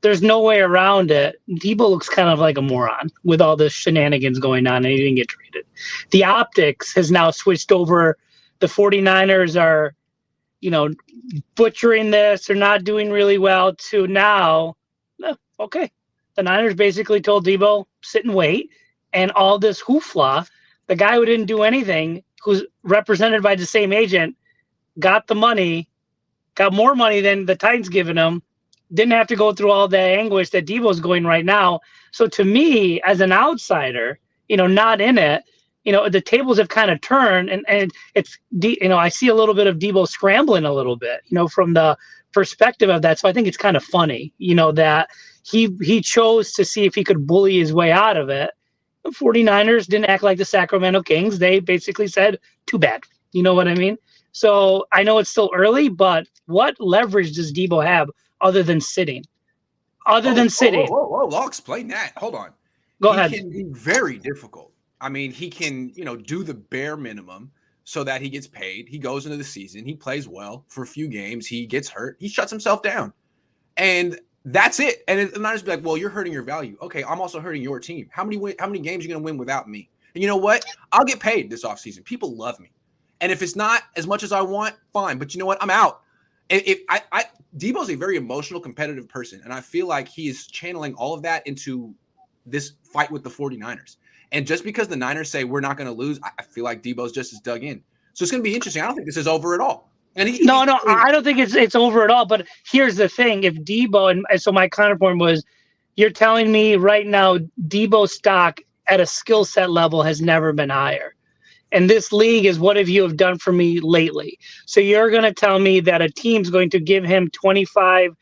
there's no way around it. Deebo looks kind of like a moron with all this shenanigans going on, and he didn't get traded. The optics has now switched over. The 49ers are, butchering this. They're not doing really well to now. Okay. The Niners basically told Deebo, sit and wait. And all this hoofla, the guy who didn't do anything, who's represented by the same agent, got the money, got more money than the Titans given him, didn't have to go through all the anguish that Deebo's going right now. So to me, as an outsider, not in it, the tables have kind of turned, and it's, I see a little bit of Deebo scrambling a little bit, from the perspective of that. So I think it's kind of funny, that he chose to see if he could bully his way out of it. The 49ers didn't act like the Sacramento Kings. They basically said, too bad. You know what I mean? So I know it's still early, but what leverage does Deebo have other than sitting? Whoa, I'll explain that. Hold on. Go ahead. He can be very difficult. I mean, he can, do the bare minimum so that he gets paid. He goes into the season. He plays well for a few games. He gets hurt. He shuts himself down. And that's it. And the Niners be like, well, you're hurting your value. Okay, I'm also hurting your team. How many games are you going to win without me? And you know what? I'll get paid this offseason. People love me. And if it's not as much as I want, fine. But you know what? I'm out. Deebo's a very emotional, competitive person. And I feel like he is channeling all of that into this fight with the 49ers. And just because the Niners say we're not going to lose, I feel like Deebo's just as dug in. So it's going to be interesting. I don't think this is over at all. And I don't think it's over at all. But here's the thing: if Deebo, and so my counterpoint was, you're telling me right now Deebo stock at a skill set level has never been higher. And this league is what have you have done for me lately. So you're going to tell me that a team's going to give him $27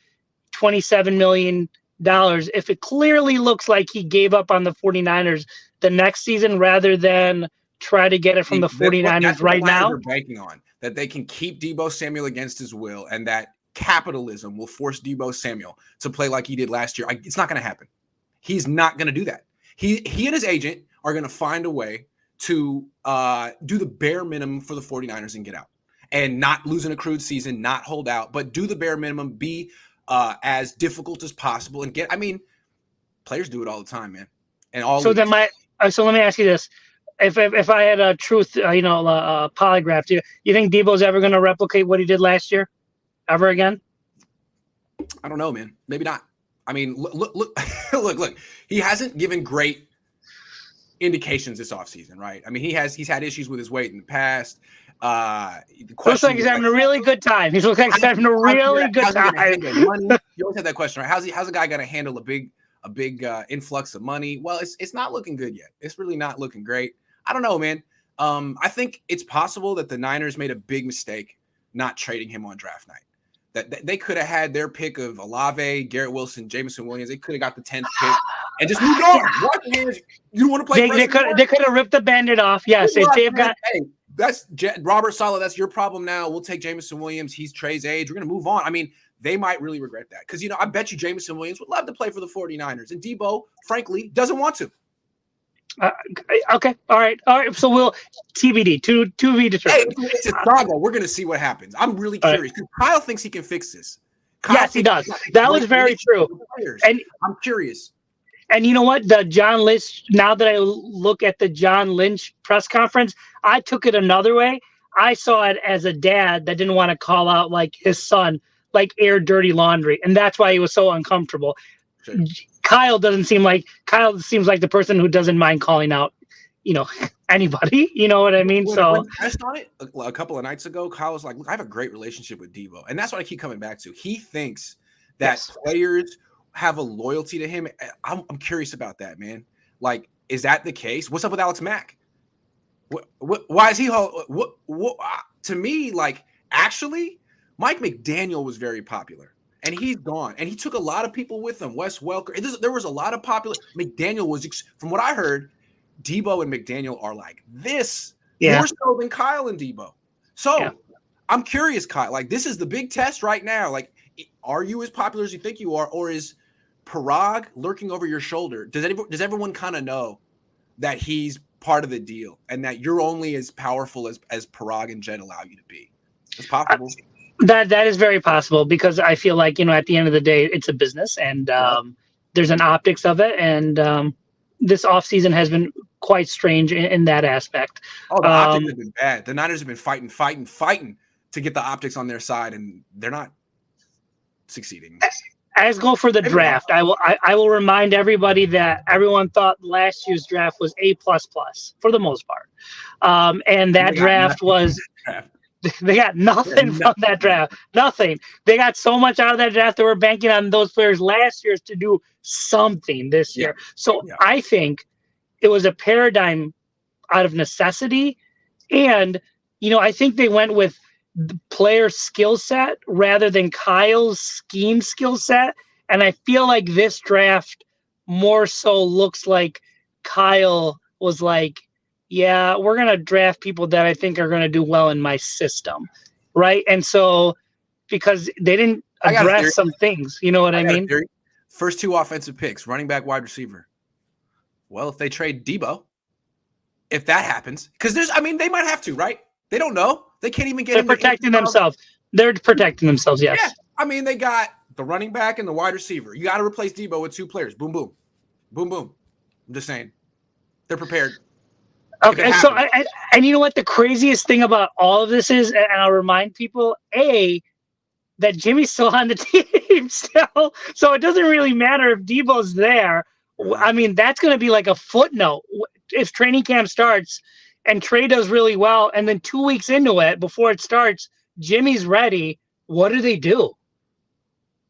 million if it clearly looks like he gave up on the 49ers the next season rather than try to get it from the 49ers right now? They're banking on that they can keep Deebo Samuel against his will, and that capitalism will force Deebo Samuel to play like he did last year. It's not going to happen. He's not going to do that. He and his agent are going to find a way to do the bare minimum for the 49ers and get out, and not lose an accrued season, not hold out, but do the bare minimum, be as difficult as possible, and get. I mean, players do it all the time, man. And all. So so let me ask you this: if I had a truth, polygraph, do you think Deebo's ever going to replicate what he did last year, ever again? I don't know, man. Maybe not. I mean, look. He hasn't given great indications this offseason, right? I mean, he's had issues with his weight in the past. Looks like he's having a really good time. He looks like he's having a really good time. You always have that question, right? How's a guy going to handle a big influx of money? Well, it's not looking good yet. It's really not looking great. I don't know, man. I think it's possible that the Niners made a big mistake not trading him on draft night. That they could have had their pick of Olave, Garrett Wilson, Jameson Williams. They could have got the 10th pick and just moved on. What? You don't want to play? They could have ripped the Band-Aid off. Yes, they've got. Hey, that's Robert Saleh. That's your problem now. We'll take Jameson Williams. He's Trey's age. We're going to move on. I mean, they might really regret that because, I bet you Jameson Williams would love to play for the 49ers. And Deebo, frankly, doesn't want to. Okay. All right. So we'll TBD to be determined. Hey, it's a saga. We're going to see what happens. I'm really curious. Kyle thinks he can fix this. Yes, he does. That was very true. And I'm curious. And you know what? The John Lynch, now that I look at the John Lynch press conference, I took it another way. I saw it as a dad that didn't want to call out like his son, like air dirty laundry. And that's why he was so uncomfortable. Sure. Kyle seems like the person who doesn't mind calling out, anybody. You know what I mean? When pressed on it a couple of nights ago, Kyle was like, look, I have a great relationship with Deebo. And that's what I keep coming back to. He thinks that players have a loyalty to him. I'm curious about that, man. Like, is that the case? What's up with Alex Mack? Why is he? To me, like, actually, Mike McDaniel was very popular. And he's gone. And he took a lot of people with him. Wes Welker. There was a lot of popular. McDaniel was, from what I heard, Deebo and McDaniel are like this. More so than Kyle and Deebo. So I'm curious, Kyle. Like, this is the big test right now. Like, are you as popular as you think you are? Or is Parag lurking over your shoulder? Does everyone kind of know that he's part of the deal and that you're only as powerful as Parag and Jen allow you to be? It's possible. That is very possible because I feel like, at the end of the day, it's a business and there's an optics of it. And this offseason has been quite strange in that aspect. Oh, the optics have been bad. The Niners have been fighting to get the optics on their side, and they're not succeeding. As go for the draft, I will remind everybody that everyone thought last year's draft was A++ for the most part. And that draft was they got nothing from that draft. Nothing. They got so much out of that draft that we're banking on those players last year to do something this year. So I think it was a paradigm out of necessity. And, I think they went with the player skill set rather than Kyle's scheme skill set. And I feel like this draft more so looks like Kyle was like, yeah, we're going to draft people that I think are going to do well in my system. Right. And so because they didn't address some things, you know what I mean? First 2 offensive picks, running back, wide receiver. Well, if they trade Deebo, if that happens, because they might have to, right? They don't know. They can't even get. They're protecting themselves. They're protecting themselves. Yes. Yeah. They got the running back and the wide receiver. You got to replace Deebo with 2 players. Boom, boom, boom, boom. I'm just saying, they're prepared. Okay. So, and you know what the craziest thing about all of this is, and I'll remind people, that Jimmy's still on the team still, so it doesn't really matter if Deebo's there. That's going to be like a footnote if training camp starts. And Trey does really well, and then 2 weeks into it, before it starts, Jimmy's ready. What do they do?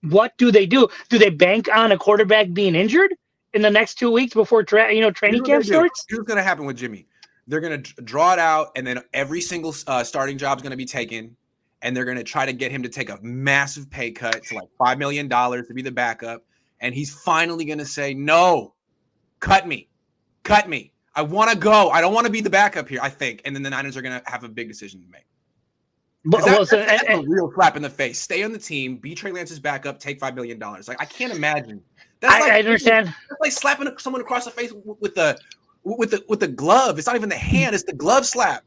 What do they do? Do they bank on a quarterback being injured in the next 2 weeks before training camp starts? Here's what's going to happen with Jimmy. They're going to draw it out, and then every single starting job is going to be taken, and they're going to try to get him to take a massive pay cut to like $5 million to be the backup, and he's finally going to say, no, cut me. I want to go. I don't want to be the backup here, I think. And then the Niners are going to have a big decision to make. That's a real slap in the face. Stay on the team, be Trey Lance's backup, take $5 million. Like, I can't imagine. I understand. That's like slapping someone across the face with the glove. It's not even the hand; it's the glove slap.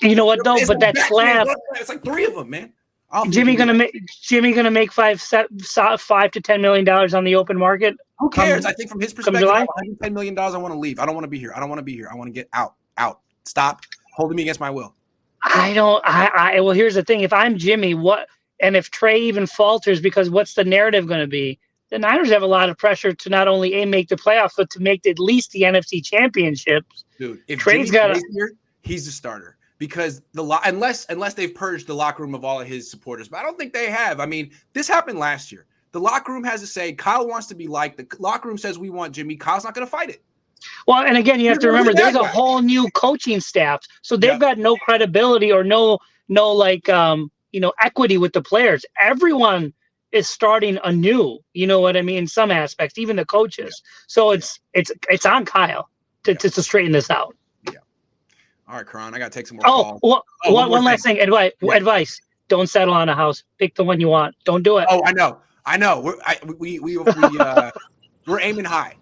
You know what though? But that slap, it's like 3 of them, man. Jimmy gonna make $5 to $10 million on the open market. Who cares? I think from his perspective, $110 million. I want to leave. I don't want to be here. I don't want to be here. I want to get out. Stop holding me against my will. Well, here's the thing. If I'm Jimmy, and if Trey even falters, because what's the narrative going to be? The Niners have a lot of pressure to not only make the playoffs, but to make at least the NFC championships. Dude, if Trey's got here, he's the starter. Because unless they've purged the locker room of all of his supporters, but I don't think they have. This happened last year. The locker room has to say Kyle wants to be liked. The locker room says we want Jimmy. Kyle's not going to fight it. Well, and again, you have to remember there's a whole new coaching staff, so they've got no credibility or no equity with the players. Everyone is starting anew. You know what I mean? In some aspects, even the coaches. So it's on Kyle to straighten this out. All right, Karan, I got to take some more calls. One last thing. Advice. Don't settle on a house. Pick the one you want. Don't do it. Oh, I know. We're aiming high.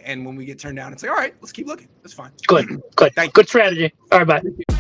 And when we get turned down, it's like, all right, let's keep looking. That's fine. Good. Good strategy. All right, bye.